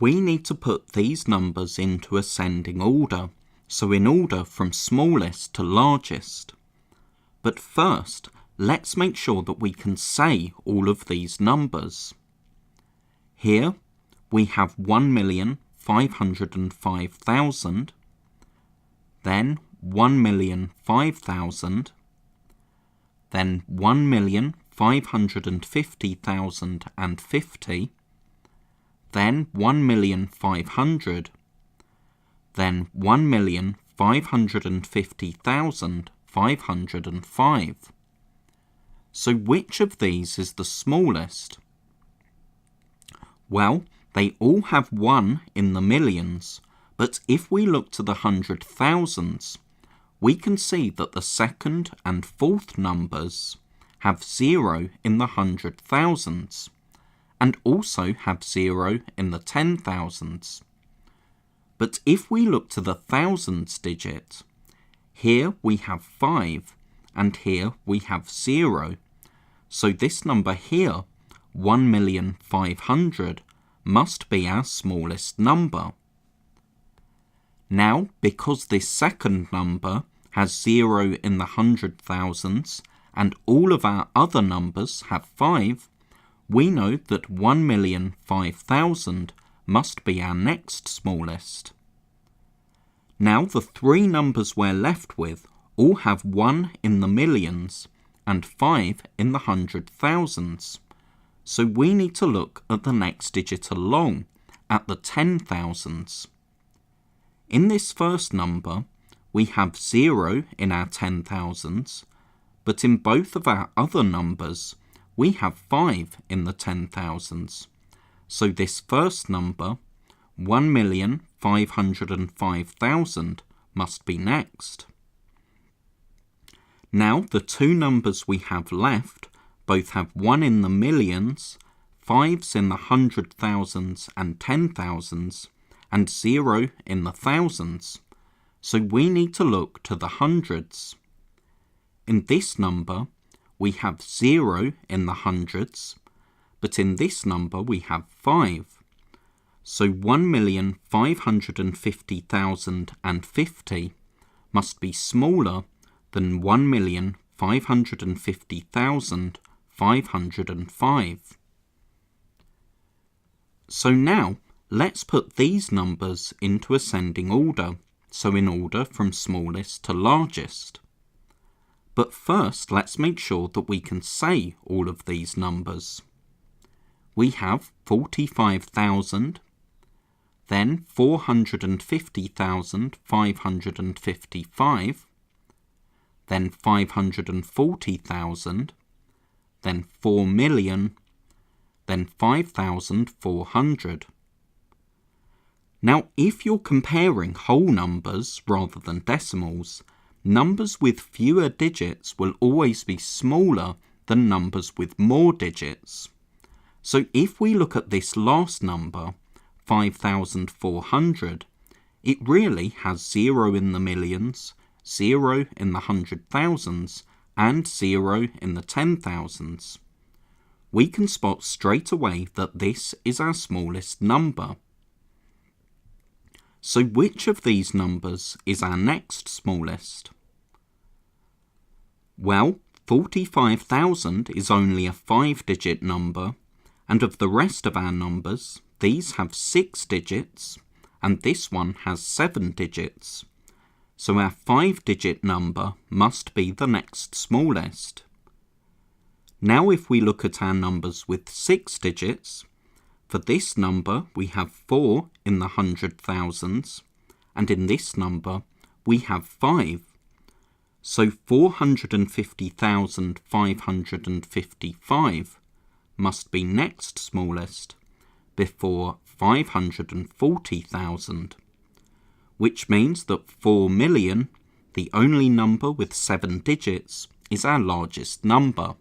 We need to put these numbers into ascending order, so in order from smallest to largest. But first, let's make sure that we can say all of these numbers. Here we have 1,505,000, then 1,005,000, then 1,550,050, then 1,500,000, then 1,550,505. So which of these is the smallest? Well, they all have 1 in the millions, but if we look to the hundred thousands, we can see that the second and fourth numbers have 0 in the hundred thousands, and also have 0 in the 10,000s. But if we look to the thousands digit, here we have 5, and here we have 0. So this number here, 1,500,000, must be our smallest number. Now, because this second number has 0 in the hundred thousands, and all of our other numbers have 5, we know that 1,005,000 must be our next smallest. Now the three numbers we're left with all have 1 in the millions and 5 in the hundred thousands. So we need to look at the next digit along, at the 10,000s. In this first number, we have 0 in our 10,000s, but in both of our other numbers, we have 5 in the 10,000s. So this first number, 1,505,000, must be next. Now the two numbers we have left both have 1 in the millions, 5's in the hundred thousands and 10,000s, and 0 in the thousands. So we need to look to the hundreds. In this number, we have 0 in the hundreds, but in this number we have 5. So 1,550,050 must be smaller than 1,550,505. So now, let's put these numbers into ascending order, so in order from smallest to largest. But first, let's make sure that we can say all of these numbers. We have 45,000, then 450,555, then 540,000, then 4 million, then 5,400. Now, if you're comparing whole numbers rather than decimals, numbers with fewer digits will always be smaller than numbers with more digits. So if we look at this last number, 5,400, it really has 0 in the millions, 0 in the hundred thousands, and 0 in the 10,000s. We can spot straight away that this is our smallest number. So which of these numbers is our next smallest? Well, 45,000 is only a 5-digit number, and of the rest of our numbers, these have 6 digits, and this one has 7 digits. So our 5-digit number must be the next smallest. Now if we look at our numbers with 6 digits, for this number we have 4 in the hundred thousands, and in this number we have 5. So 450,555 must be next smallest before 540,000, which means that 4 million, the only number with 7 digits, is our largest number.